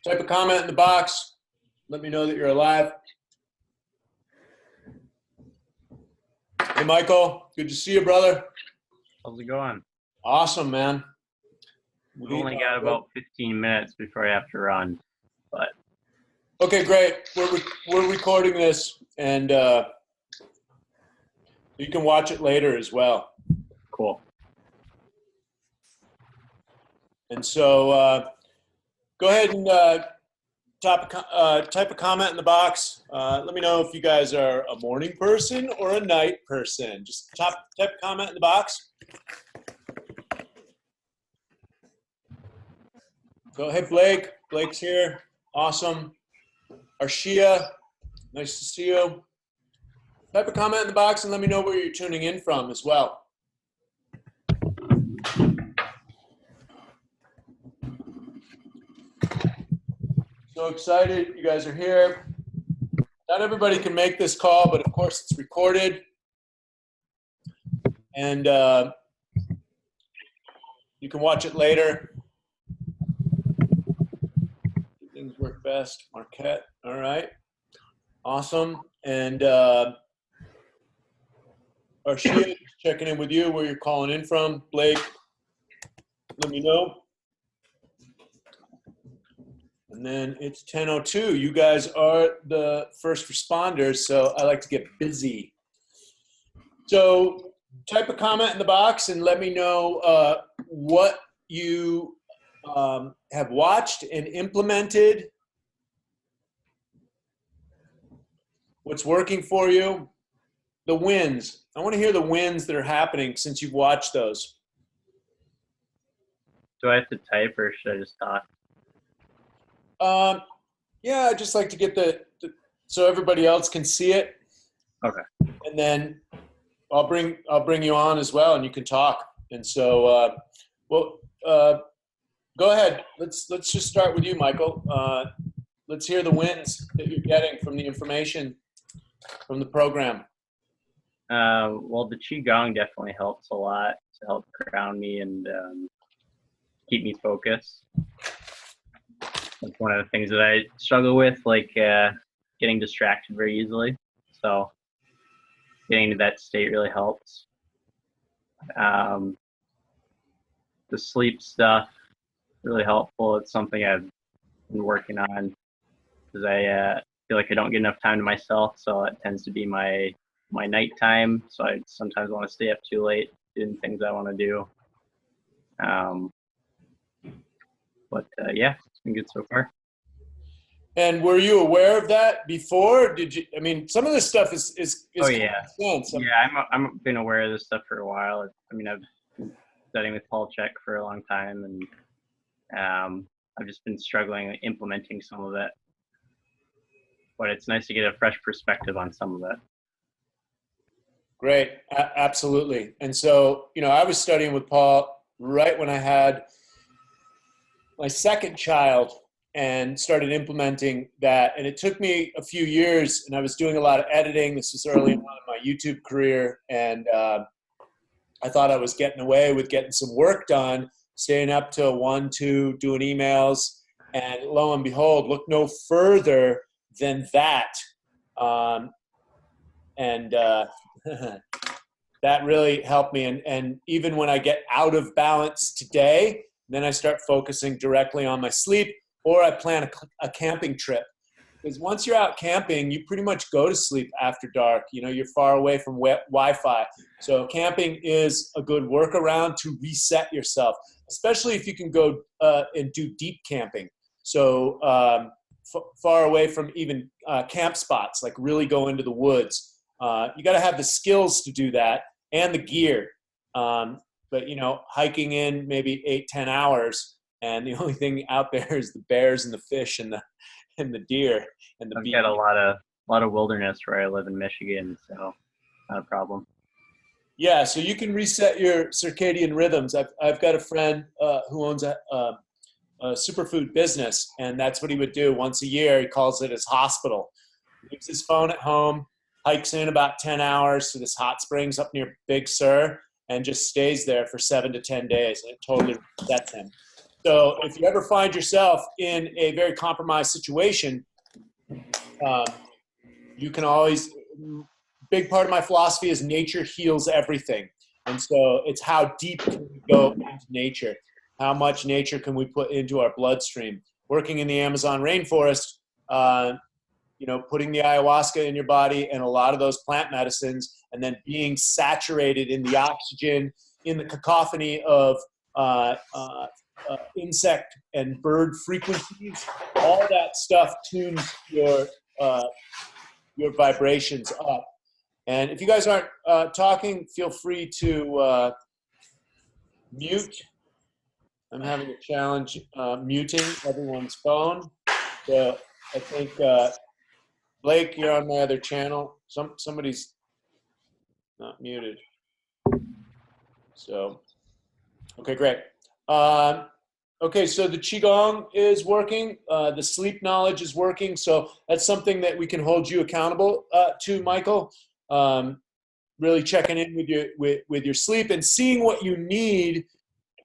Type a comment in the box. Let me know that you're alive. Hey, Michael. Good to see you, brother. How's it going? Awesome, man. We've only got about 15 minutes before I have to run, but okay, great. We're recording this, and you can watch it later as well. cool. And so go ahead and type a comment in the box. Let me know if you guys are a morning person or a night person. Just type a comment in the box. Go ahead, Blake. Blake's here. Awesome. Arshia, nice to see you. Type a comment in the box and let me know where you're tuning in from as well. So excited you guys are here. Not everybody can make this call, but of course it's recorded. And you can watch it later. Things work best. Marquette. All right. Awesome. And Arshia, checking in with you where you're calling in from. Blake, let me know. And then it's 10:02. You guys are the first responders, so I like to get busy. So type a comment in the box and let me know what you have watched and implemented, what's working for you, the wins. I want to hear the wins that are happening since you've watched those. Do I have to type or should I just talk? Yeah, I just like to get the so everybody else can see it. Okay. And then I'll bring you on as well, and you can talk. And so, go ahead. Let's just start with you, Michael. Let's hear the wins that you're getting from the information from the program. Well, the Qigong definitely helps a lot to help ground me and keep me focused. That's one of the things that I struggle with, like getting distracted very easily. So getting to that state really helps. The sleep stuff, really helpful. It's something I've been working on because I feel like I don't get enough time to myself. So it tends to be my nighttime. So I sometimes want to stay up too late doing things I want to do. Yeah, it's been good so far. And were you aware of that before? Did you? I mean, some of this stuff is Oh yeah, sense. yeah. I'm been aware of this stuff for a while. I mean, I've been studying with Paul Chek for a long time, and I've just been struggling implementing some of it. But it's nice to get a fresh perspective on some of it. Great, absolutely. And so, I was studying with Paul right when I had my second child and started implementing that. And it took me a few years, and I was doing a lot of editing. This was early on in my YouTube career. And I thought I was getting away with getting some work done, staying up till 1, 2, doing emails. And lo and behold, look no further than that. That really helped me. And even when I get out of balance today, then I start focusing directly on my sleep, or I plan a camping trip. Because once you're out camping, you pretty much go to sleep after dark. You're far away from Wi-Fi. So camping is a good workaround to reset yourself, especially if you can go and do deep camping. So far away from even camp spots, like really go into the woods. You got to have the skills to do that and the gear. But hiking in maybe 8-10 hours, and the only thing out there is the bears and the fish and the deer and the I've got a lot of wilderness where I live in Michigan, so not a problem. Yeah, so you can reset your circadian rhythms. I've got a friend who owns a superfood business, and that's what he would do once a year. He calls it his hospital. He leaves his phone at home, hikes in about 10 hours to this hot springs up near Big Sur, and just stays there for 7 to 10 days. And it totally resets him. So if you ever find yourself in a very compromised situation, you can always, big part of my philosophy is nature heals everything. And so it's how deep can we go into nature? How much nature can we put into our bloodstream? Working in the Amazon rainforest, putting the ayahuasca in your body and a lot of those plant medicines, and then being saturated in the oxygen, in the cacophony of insect and bird frequencies, all that stuff tunes your vibrations up. And if you guys aren't talking, feel free to mute. I'm having a challenge muting everyone's phone. So I think Blake, you're on my other channel. Somebody's not muted. So, okay, great. Okay, so the Qigong is working. The sleep knowledge is working. So that's something that we can hold you accountable to, Michael. Really checking in with your sleep and seeing what you need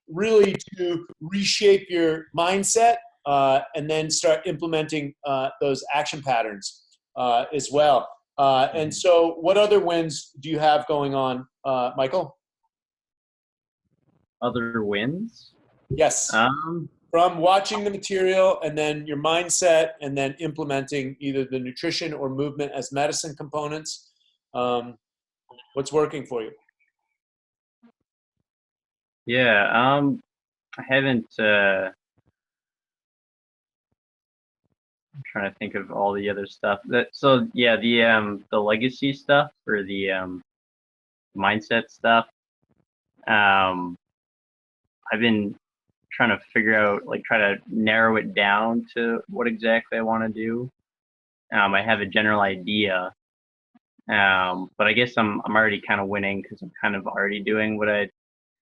really to reshape your mindset and then start implementing those action patterns as well. And so what other wins do you have going on, Michael? Other wins? Yes. From watching the material and then your mindset and then implementing either the nutrition or movement as medicine components. What's working for you? Yeah, I haven't, I'm trying to think of all the other stuff. So yeah, the legacy stuff or the mindset stuff, I've been trying to figure out, try to narrow it down to what exactly I want to do. I have a general idea, but I guess I'm already kind of winning because I'm kind of already doing what I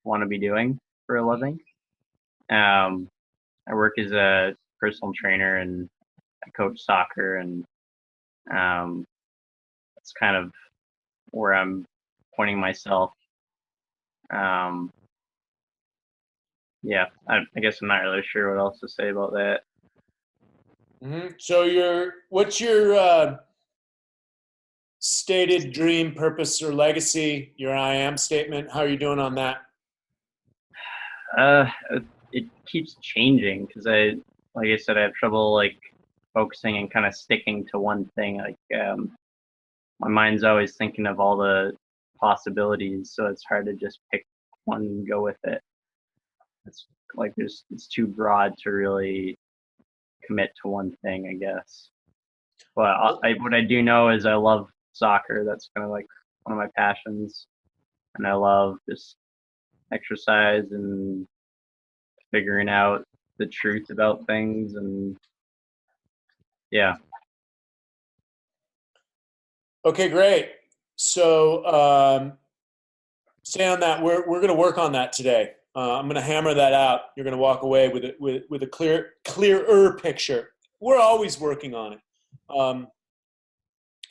want to be doing for a living. I work as a personal trainer and I coach soccer, and that's kind of where I'm pointing myself. Yeah, I guess I'm not really sure what else to say about that. Mm-hmm. So what's your stated dream, purpose, or legacy, your I am statement? How are you doing on that? It keeps changing because like I said, I have trouble focusing and kind of sticking to one thing. My mind's always thinking of all the possibilities, so it's hard to just pick one and go with it. It's it's too broad to really commit to one thing, I guess. But what I do know is I love soccer. That's kind of one of my passions, and I love just exercise and figuring out the truth about things, and yeah. Okay, great. So stay on that. We're going to work on that today. I'm going to hammer that out. You're going to walk away with a clearer picture. We're always working on it.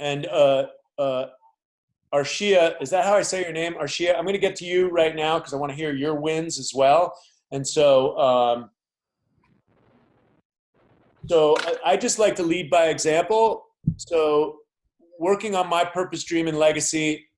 And Arshia, is that how I say your name? Arshia, I'm going to get to you right now because I want to hear your wins as well. And so, I just like to lead by example. So working on my purpose, dream, and legacy,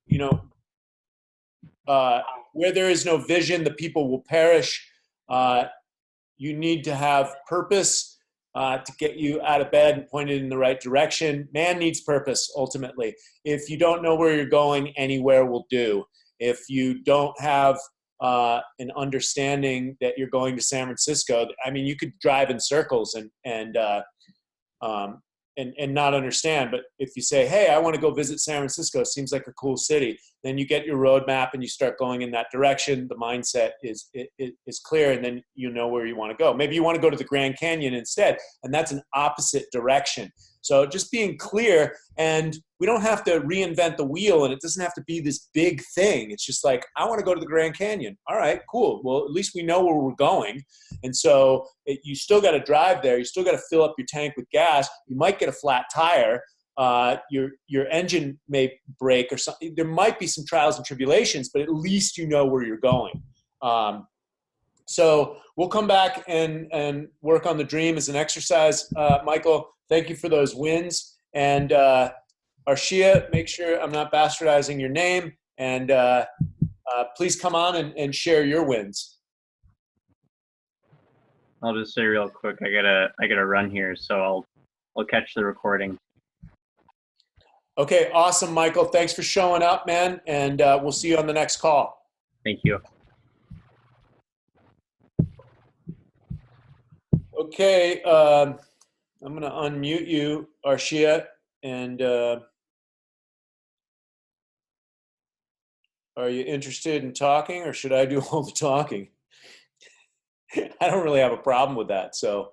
where there is no vision, the people will perish. You need to have purpose to get you out of bed and pointed in the right direction. Man needs purpose, ultimately. If you don't know where you're going, anywhere will do. If you don't have an understanding that you're going to San Francisco, I mean, you could drive in circles and not understand. But if you say, hey, I want to go visit San Francisco, it seems like a cool city, then you get your roadmap and you start going in that direction. The mindset is clear, and then you know where you want to go. Maybe you want to go to the Grand Canyon instead, and that's an opposite direction. So just being clear, and we don't have to reinvent the wheel, and it doesn't have to be this big thing. It's just like, I want to go to the Grand Canyon. All right, cool. Well, at least we know where we're going. And so you still got to drive there. You still got to fill up your tank with gas. You might get a flat tire. Your engine may break or something. There might be some trials and tribulations, but at least you know where you're going. So we'll come back and work on the dream as an exercise. Michael, thank you for those wins. And Arshia, make sure I'm not bastardizing your name. And please come on and share your wins. I'll just say real quick, I gotta run here, so I'll catch the recording. Okay, awesome, Michael. Thanks for showing up, man. And we'll see you on the next call. Thank you. Okay, I'm going to unmute you, Arshia, and are you interested in talking, or should I do all the talking? I don't really have a problem with that, so.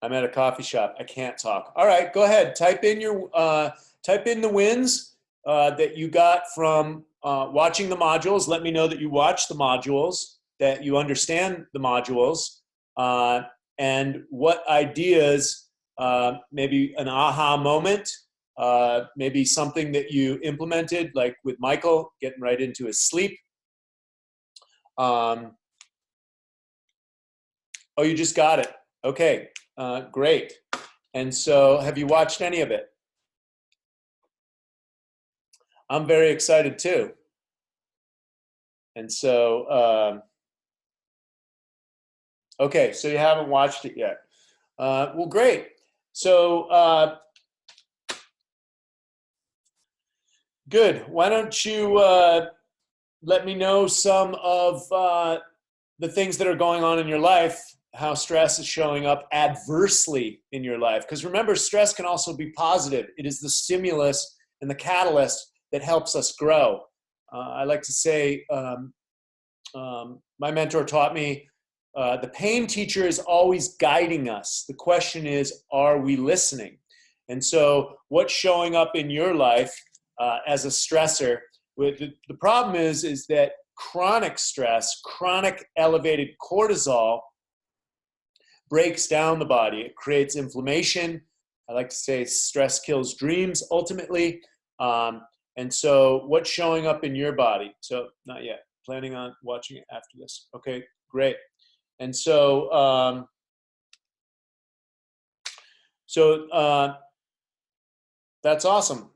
I'm at a coffee shop. I can't talk. All right, go ahead. Type in the wins that you got from watching the modules. Let me know that you watched the modules, that you understand the modules, and what ideas, maybe an aha moment, maybe something that you implemented, like with Michael, getting right into his sleep. Oh, you just got it. Okay, great. And so have you watched any of it? I'm very excited too. And so, okay, so you haven't watched it yet. Well, great. So, good. Why don't you let me know some of the things that are going on in your life, how stress is showing up adversely in your life. Because remember, stress can also be positive. It is the stimulus and the catalyst that helps us grow. I like to say, my mentor taught me, the pain teacher is always guiding us. The question is, are we listening? And so what's showing up in your life as a stressor? The problem is that chronic stress, chronic elevated cortisol breaks down the body. It creates inflammation. I like to say stress kills dreams ultimately. And so what's showing up in your body? So not yet. Planning on watching it after this. Okay, great. And so, that's awesome.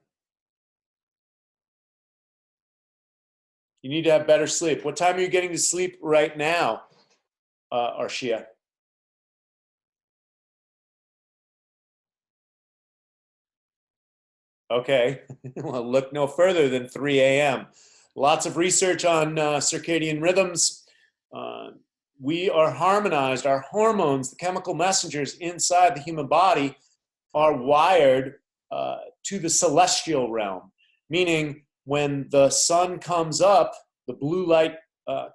You need to have better sleep. What time are you getting to sleep right now, Arshia? Okay, well, look no further than 3 a.m. Lots of research on circadian rhythms. We are harmonized. Our hormones, the chemical messengers inside the human body, are wired to the celestial realm, meaning when the sun comes up, the blue light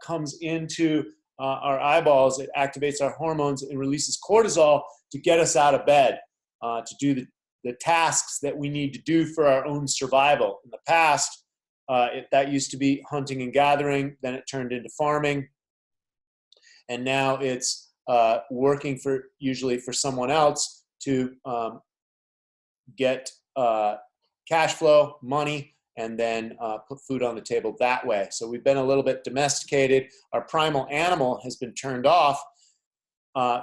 comes into our eyeballs, it activates our hormones and releases cortisol to get us out of bed, to do the tasks that we need to do for our own survival. In the past, that used to be hunting and gathering, then it turned into farming, and now it's working usually for someone else to get cash flow, money, and then put food on the table that way. So we've been a little bit domesticated. Our primal animal has been turned off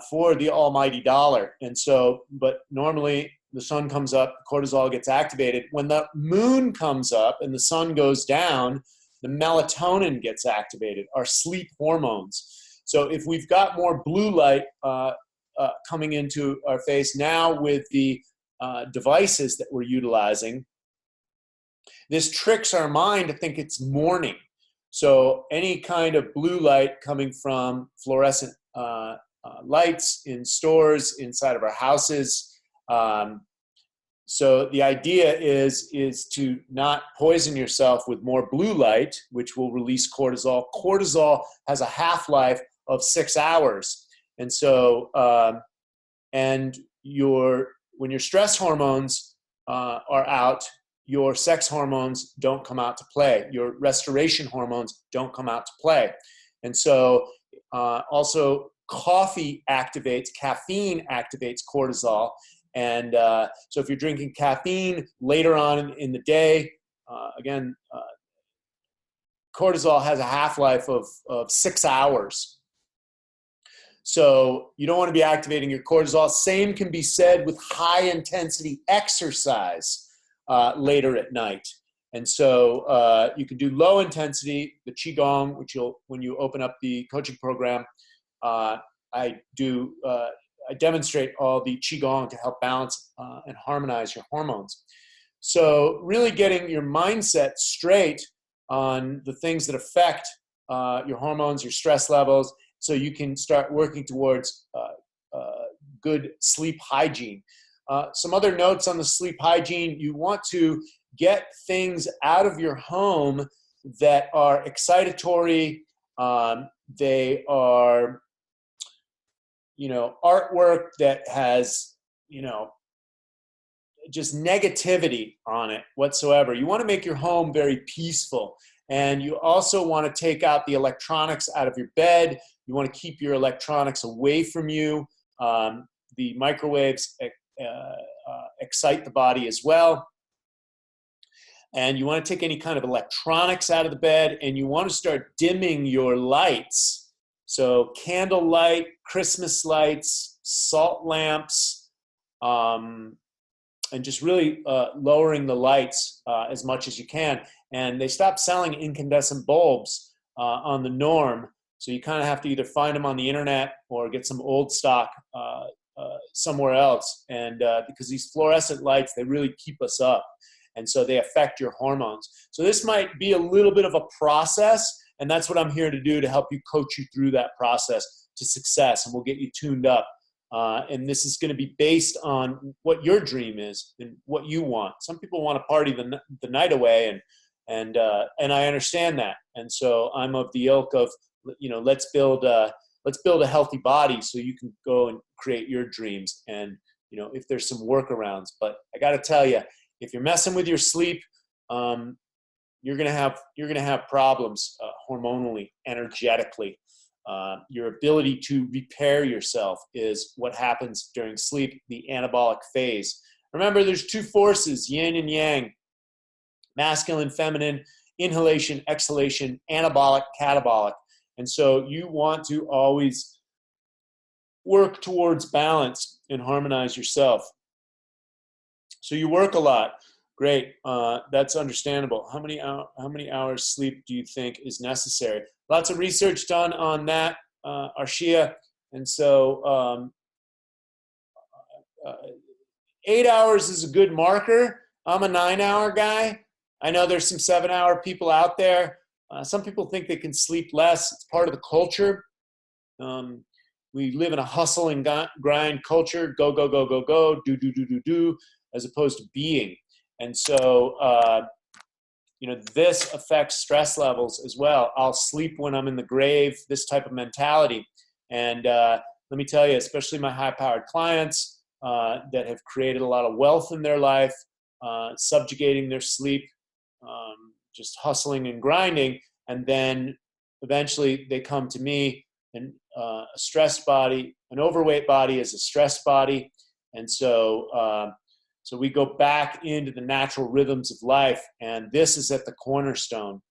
for the almighty dollar. And so, but normally the sun comes up, cortisol gets activated. When the moon comes up and the sun goes down, the melatonin gets activated, our sleep hormones. So if we've got more blue light coming into our face now with the devices that we're utilizing, this tricks our mind to think it's morning. So any kind of blue light coming from fluorescent lights in stores, inside of our houses. So the idea is to not poison yourself with more blue light, which will release cortisol. Cortisol has a half-life of 6 hours. And so, when your stress hormones are out, your sex hormones don't come out to play. Your restoration hormones don't come out to play. And so also caffeine activates cortisol. And so if you're drinking caffeine later on in the day, again, cortisol has a half-life of 6 hours. So you don't want to be activating your cortisol. Same can be said with high-intensity exercise later at night. And so you can do low intensity, the Qigong, which when you open up the coaching program, I demonstrate all the Qigong to help balance and harmonize your hormones. So really getting your mindset straight on the things that affect your hormones, your stress levels, so you can start working towards good sleep hygiene. Some other notes on the sleep hygiene: you want to get things out of your home that are excitatory. They are, artwork that has, just negativity on it whatsoever. You want to make your home very peaceful. And you also want to take out the electronics out of your bed. You want to keep your electronics away from you. The microwaves excite the body as well. And you want to take any kind of electronics out of the bed, and you want to start dimming your lights. So candle light, Christmas lights, salt lamps, and just really lowering the lights as much as you can. And they stopped selling incandescent bulbs on the norm, so you kind of have to either find them on the internet or get some old stock somewhere else. And because these fluorescent lights, they really keep us up, and so they affect your hormones. So this might be a little bit of a process, and that's what I'm here to do, to help you, coach you through that process to success, and we'll get you tuned up. And this is going to be based on what your dream is and what you want. Some people want to party the night away, and I understand that. And so I'm of the ilk of, let's build a healthy body so you can go and create your dreams. And if there's some workarounds, but I got to tell you, if you're messing with your sleep, you're gonna have problems hormonally, energetically. Your ability to repair yourself is what happens during sleep, the anabolic phase. Remember, there's two forces, yin and yang, masculine, feminine, inhalation, exhalation, anabolic, catabolic. And so you want to always work towards balance and harmonize yourself. So you work a lot. Great. That's understandable. How many hours sleep do you think is necessary? Lots of research done on that, Arshia. And so 8 hours is a good marker. I'm a 9-hour guy. I know there's some 7-hour people out there. Some people think they can sleep less. It's part of the culture. We live in a hustle and grind culture. Go, go, go, go, go. Do, do, do, do, do, as opposed to being. And so, this affects stress levels as well. I'll sleep when I'm in the grave, this type of mentality. And let me tell you, especially my high-powered clients that have created a lot of wealth in their life, subjugating their sleep, just hustling and grinding, and then eventually they come to me, and a stressed body, an overweight body is a stressed body. And so, so we go back into the natural rhythms of life, and this is at the cornerstone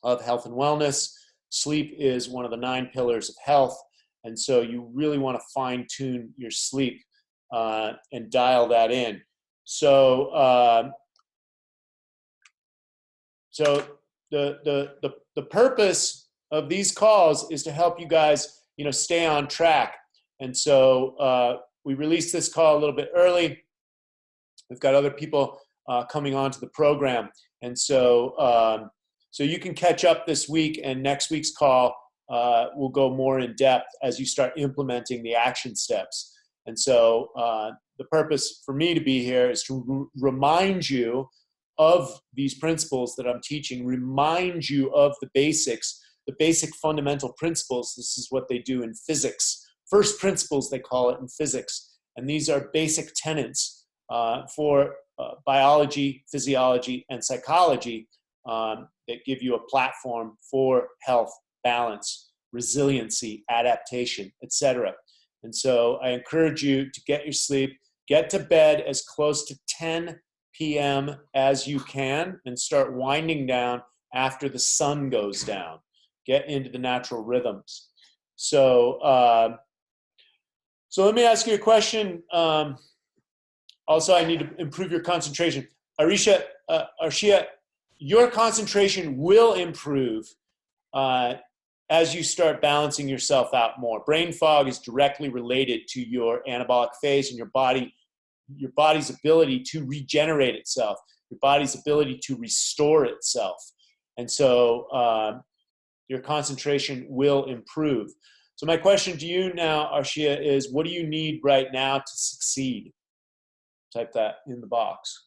of health and wellness. Sleep is one of the 9 pillars of health, and so you really want to fine-tune your sleep and dial that in. So, the purpose of these calls is to help you guys, stay on track. And so we released this call a little bit early. We've got other people coming onto the program, and so so you can catch up this week, and next week's call will go more in depth as you start implementing the action steps. And so the purpose for me to be here is to remind you of these principles that I'm teaching, remind you of the basics, the basic fundamental principles. This is what they do in physics. First principles, they call it in physics, and these are basic tenets for biology, physiology, and psychology that give you a platform for health, balance, resiliency, adaptation, etc. And so I encourage you to get your sleep, get to bed as close to 10 p.m. as you can, and start winding down after the sun goes down. Get into the natural rhythms. So, so let me ask you a question. Also, I need to improve your concentration. Arshia, your concentration will improve as you start balancing yourself out more. Brain fog is directly related to your anabolic phase and your body's ability to regenerate itself, your body's ability to restore itself. And so your concentration will improve. So my question to you now, Arshia, is what do you need right now to succeed? Type that in the box.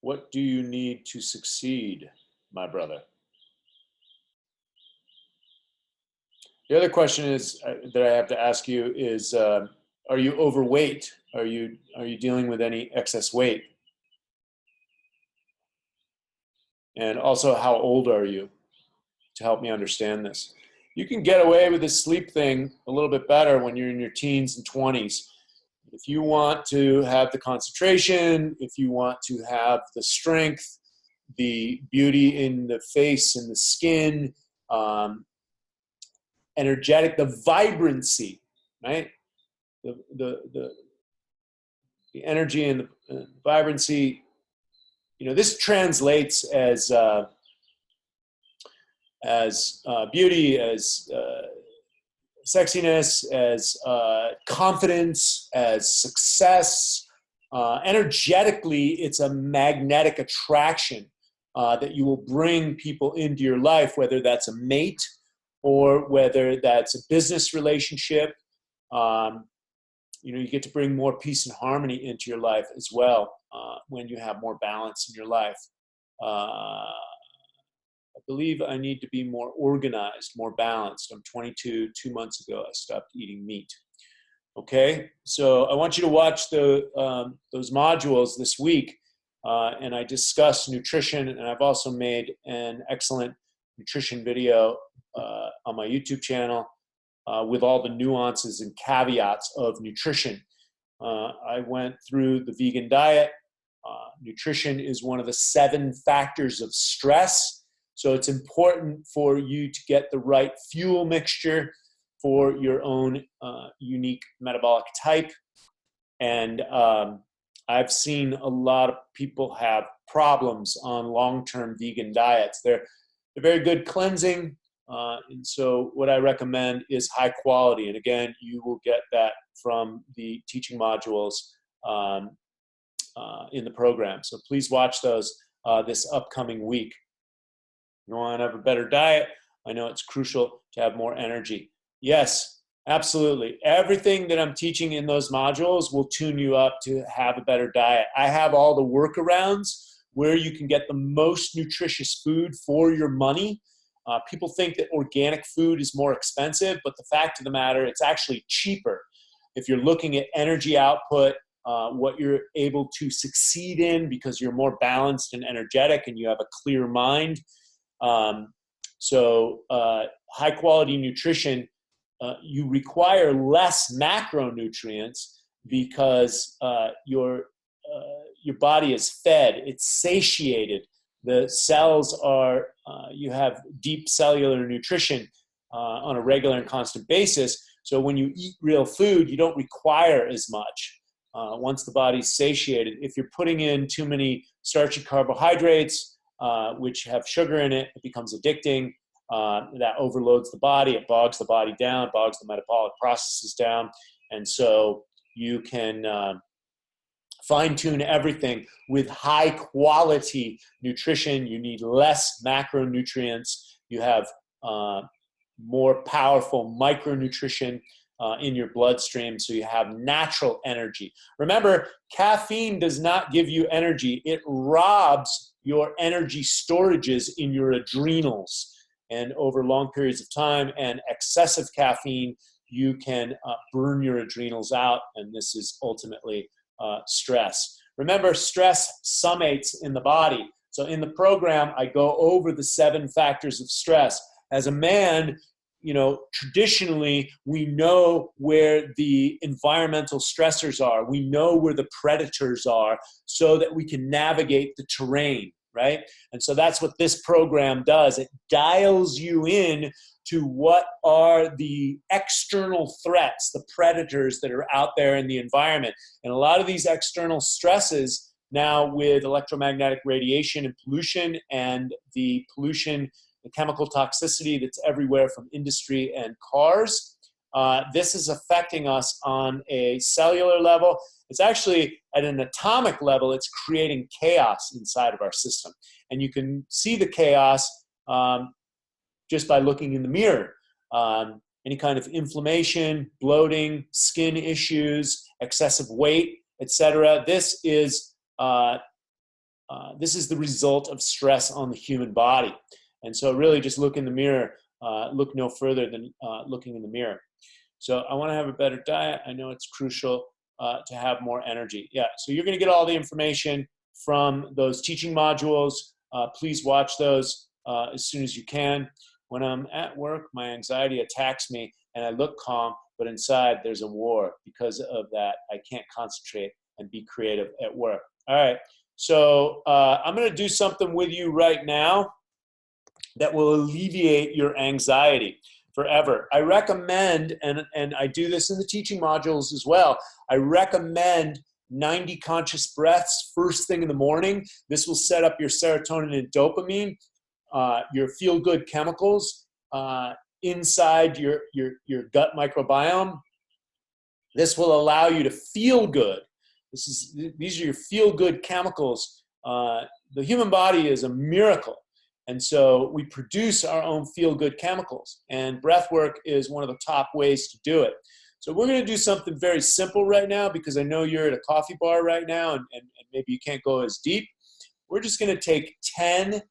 What do you need to succeed, my brother? The other question is that I have to ask you is, are you overweight? Are you dealing with any excess weight? And also, how old are you, to help me understand this? You can get away with this sleep thing a little bit better when you're in your teens and 20s. If you want to have the concentration, if you want to have the strength, the beauty in the face and the skin, energetic, the vibrancy, right? The energy and the vibrancy, you know, this translates as beauty, as sexiness, as confidence, as success. Energetically, it's a magnetic attraction that you will bring people into your life, whether that's a mate or whether that's a business relationship. You know, you get to bring more peace and harmony into your life as well when you have more balance in your life. I believe I need to be more organized, more balanced. I'm 22. 2 months ago, I stopped eating meat. Okay, so I want you to watch those modules this week, and I discuss nutrition, and I've also made an excellent nutrition video on my YouTube channel with all the nuances and caveats of nutrition. I went through the vegan diet. Nutrition is one of the 7 factors of stress. So it's important for you to get the right fuel mixture for your own unique metabolic type. And I've seen a lot of people have problems on long-term vegan diets. They're very good cleansing. And so what I recommend is high quality. And again, you will get that from the teaching modules in the program. So please watch those this upcoming week. You want to have a better diet? I know it's crucial to have more energy. Yes, absolutely. Everything that I'm teaching in those modules will tune you up to have a better diet. I have all the workarounds where you can get the most nutritious food for your money. People think that organic food is more expensive, but the fact of the matter, it's actually cheaper. If you're looking at energy output, what you're able to succeed in because you're more balanced and energetic and you have a clear mind. So high quality nutrition, you require less macronutrients because your body is fed, it's satiated. The cells are, you have deep cellular nutrition on a regular and constant basis. So when you eat real food, you don't require as much once the body's satiated. If you're putting in too many starchy carbohydrates, which have sugar in it, it becomes addicting. That overloads the body. It bogs the body down, bogs the metabolic processes down. And so you can fine-tune everything with high-quality nutrition. You need less macronutrients. You have more powerful micronutrition in your bloodstream, so you have natural energy. Remember, caffeine does not give you energy. It robs your energy storages in your adrenals. And over long periods of time and excessive caffeine, you can burn your adrenals out, and this is ultimately stress. Remember, stress summates in the body. So in the program, I go over the 7 factors of stress. As a man, you know, traditionally, we know where the environmental stressors are. We know where the predators are so that we can navigate the terrain, right? And so that's what this program does. It dials you in to what are the external threats, the predators that are out there in the environment. And a lot of these external stresses now with electromagnetic radiation and pollution and the pollution, the chemical toxicity that's everywhere from industry and cars, this is affecting us on a cellular level. It's actually at an atomic level, it's creating chaos inside of our system. And you can see the chaos just by looking in the mirror. Any kind of inflammation, bloating, skin issues, excessive weight, etc. This is the result of stress on the human body. And so really just look in the mirror, look no further than looking in the mirror. So I want to have a better diet. I know it's crucial to have more energy. Yeah, so you're going to get all the information from those teaching modules. Please watch those as soon as you can. When I'm at work, my anxiety attacks me and I look calm, but inside there's a war. Because of that, I can't concentrate and be creative at work. All right, so I'm going to do something with you right now that will alleviate your anxiety forever. I recommend, and I do this in the teaching modules as well, I recommend 90 conscious breaths first thing in the morning. This will set up your serotonin and dopamine, your feel-good chemicals inside your gut microbiome. This will allow you to feel good. These are your feel-good chemicals. The human body is a miracle. And so we produce our own feel-good chemicals. And breath work is one of the top ways to do it. So we're going to do something very simple right now because I know you're at a coffee bar right now and maybe you can't go as deep. We're just going to take 10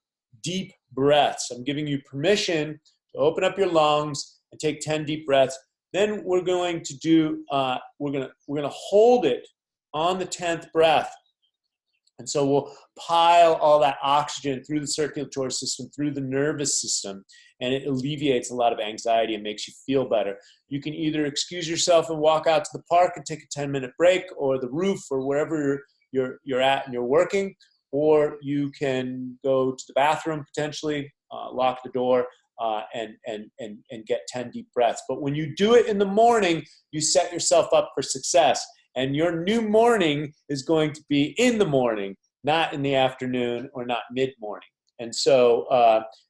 deep breaths. I'm giving you permission to open up your lungs and take 10 deep breaths. Then we're going to do, we're going to hold it on the 10th breath. And so we'll pile all that oxygen through the circulatory system, through the nervous system, and it alleviates a lot of anxiety and makes you feel better. You can either excuse yourself and walk out to the park and take a 10-minute break, or the roof, or wherever you're at and you're working, or you can go to the bathroom potentially, lock the door, and get 10 deep breaths. But when you do it in the morning, you set yourself up for success. And your new morning is going to be in the morning, not in the afternoon or not mid-morning. And so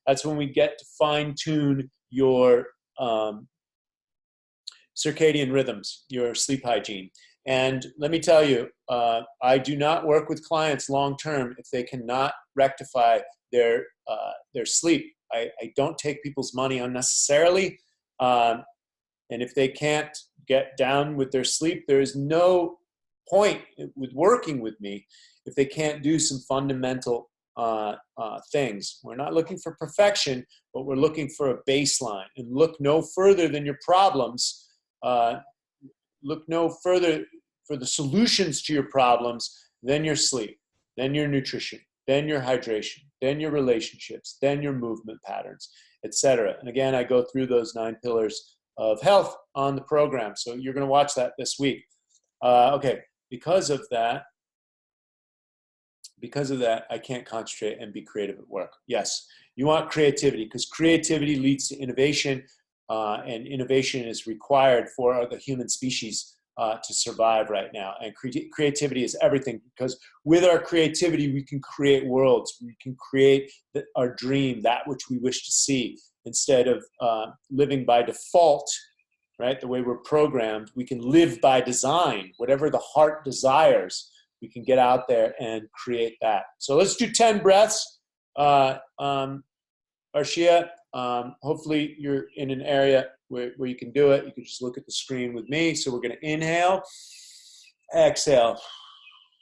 that's when we get to fine-tune your circadian rhythms, your sleep hygiene. And let me tell you, I do not work with clients long-term if they cannot rectify their sleep. I don't take people's money unnecessarily. And if they can't get down with their sleep, there is no point with working with me if they can't do some fundamental things. We're not looking for perfection, but we're looking for a baseline. And look no further than your problems. Look no further for the solutions to your problems than your sleep, then your nutrition, then your hydration, then your relationships, then your movement patterns, etc. And again, I go through those 9 pillars of health on the program. So you're going to watch that this week. Okay, because of that, I can't concentrate and be creative at work. Yes, you want creativity because creativity leads to innovation, and innovation is required for the human species to survive right now. And creativity is everything because with our creativity, we can create worlds. We can create our dream, that which we wish to see. Instead of living by default, right, the way we're programmed, we can live by design. Whatever the heart desires, we can get out there and create that. So let's do 10 breaths. Arshia, hopefully you're in an area where you can do it. You can just look at the screen with me. So we're going to inhale, exhale.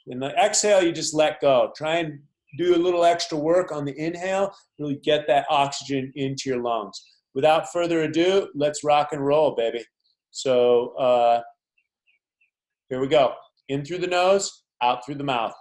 In the exhale, you just let go. Try and do a little extra work on the inhale, really get that oxygen into your lungs. Without further ado, let's rock and roll, baby. So here we go. In through the nose, out through the mouth.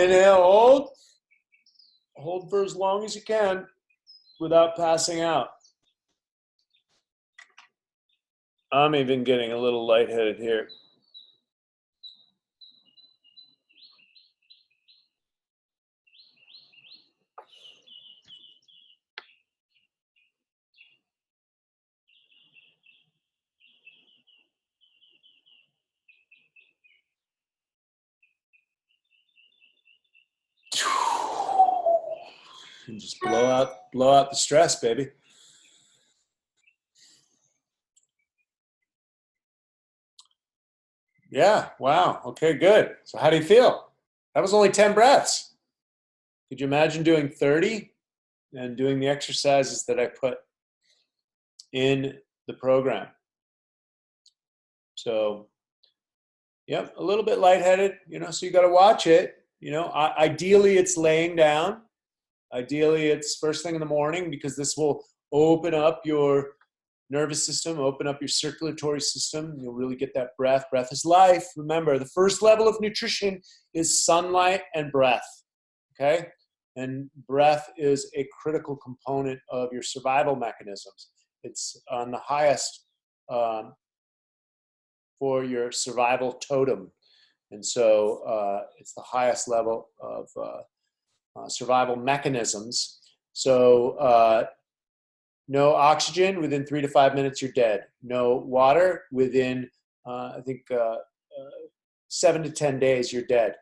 Inhale, hold. Hold for as long as you can without passing out. I'm even getting a little lightheaded here. And just blow out the stress, baby. Yeah, wow. Okay, good. So how do you feel? That was only 10 breaths. Could you imagine doing 30 and doing the exercises that I put in the program? So, yep, a little bit lightheaded, so you got to watch it. Ideally it's laying down. Ideally it's first thing in the morning, because this will open up your nervous system, open up your circulatory system. You'll really get that breath. Breath is life. Remember, the first level of nutrition is sunlight and breath, okay? And breath is a critical component of your survival mechanisms. It's on the highest for your survival totem. And so it's the highest level of survival mechanisms. So no oxygen, within 3 to 5 minutes, you're dead. No water, within, 7 to 10 days, you're dead.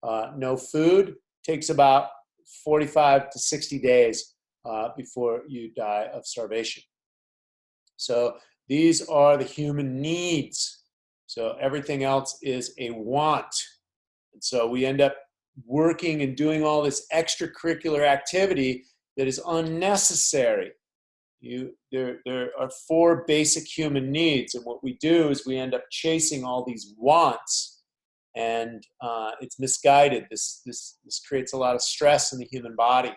No food, takes about 45 to 60 days before you die of starvation. So these are the human needs. So everything else is a want. And so we end up working and doing all this extracurricular activity that is unnecessary. There are 4 basic human needs, and what we do is we end up chasing all these wants, and it's misguided. This creates a lot of stress in the human body.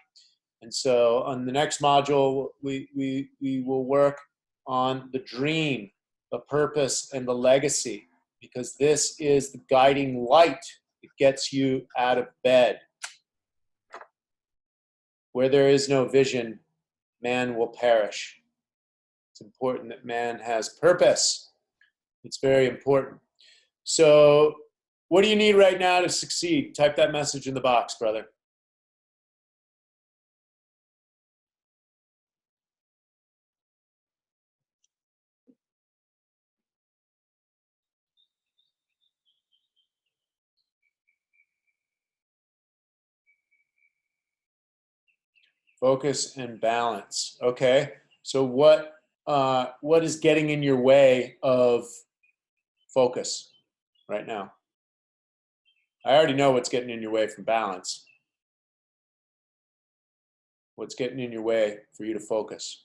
And so on the next module, we will work on the dream, the purpose, and the legacy, because this is the guiding light that gets you out of bed. Where there is no vision, man will perish. It's important that man has purpose. It's very important. So what do you need right now to succeed? Type that message in the box, brother. Focus and balance. Okay. So what is getting in your way of focus right now? I already know what's getting in your way from balance. What's getting in your way for you to focus?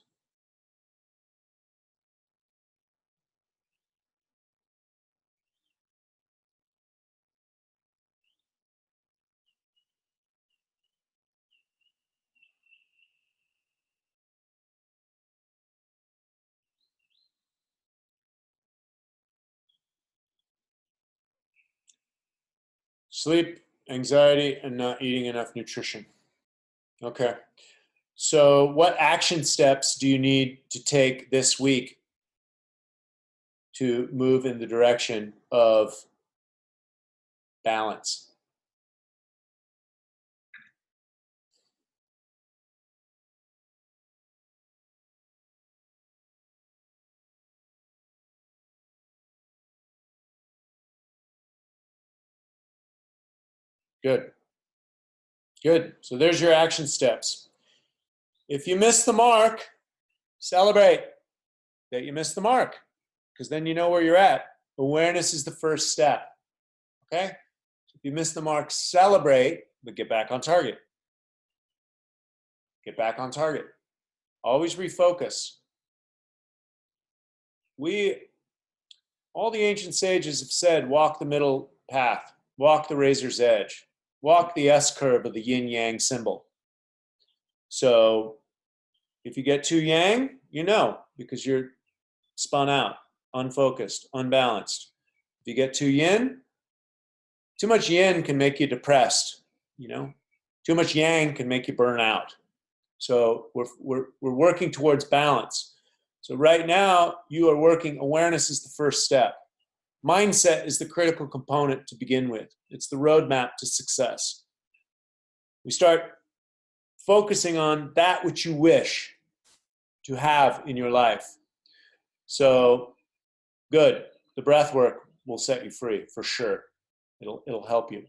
Sleep, anxiety, and not eating enough nutrition. Okay. So what action steps do you need to take this week to move in the direction of balance? Good. Good. So there's your action steps. If you miss the mark, celebrate that you missed the mark, because then you know where you're at. Awareness is the first step. Okay? If you miss the mark, celebrate, but get back on target. Get back on target. Always refocus. All the ancient sages have said, walk the middle path, walk the razor's edge, walk the S-curve of the yin-yang symbol. So if you get too yang, you know, because you're spun out, unfocused, unbalanced. If you get too yin, too much yin can make you depressed. you know, too much yang can make you burn out. So we're working towards balance. So right now you are working, awareness is the first step. Mindset is the critical component to begin with. It's the roadmap to success. We start focusing on that which you wish to have in your life. So good. The breath work will set you free for sure. It'll help you.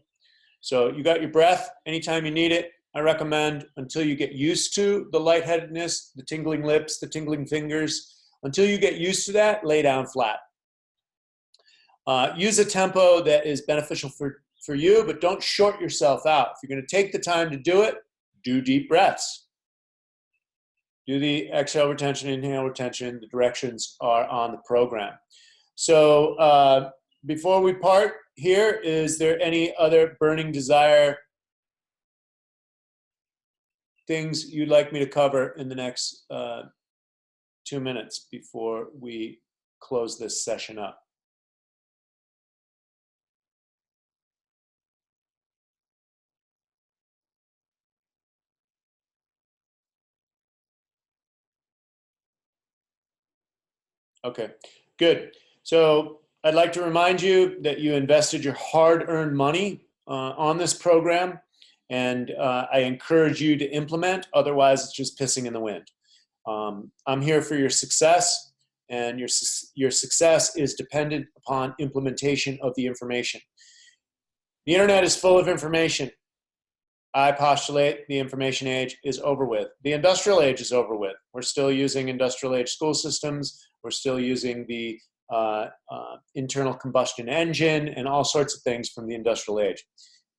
So you got your breath anytime you need it. I recommend, until you get used to the lightheadedness, the tingling lips, the tingling fingers, until you get used to that, lay down flat. Use a tempo that is beneficial for you, but don't short yourself out. If you're going to take the time to do it, do deep breaths. Do the exhale, retention, inhale, retention. The directions are on the program. So before we part here, is there any other burning desire, things you'd like me to cover in the next 2 minutes before we close this session up? Okay, good. So I'd like to remind you that you invested your hard-earned money on this program, and I encourage you to implement. Otherwise, it's just pissing in the wind. I'm here for your success, and your success is dependent upon implementation of the information. The internet is full of information. I postulate the information age is over with. The industrial age is over with. We're still using industrial age school systems. We're still using the internal combustion engine and all sorts of things from the industrial age.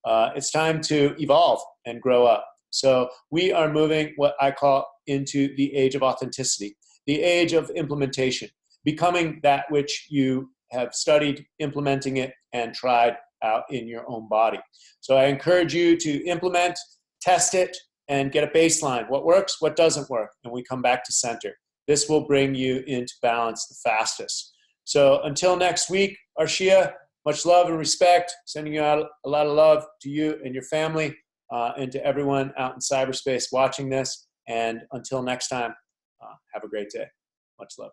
It's time to evolve and grow up. So we are moving what I call into the age of authenticity, the age of implementation, becoming that which you have studied, implementing it, and tried out in your own body. So I encourage you to implement, test it, and get a baseline. What works, what doesn't work, and we come back to center. This will bring you into balance the fastest. So until next week, Arshia, much love and respect. Sending you out a lot of love to you and your family and to everyone out in cyberspace watching this. And until next time, have a great day. Much love.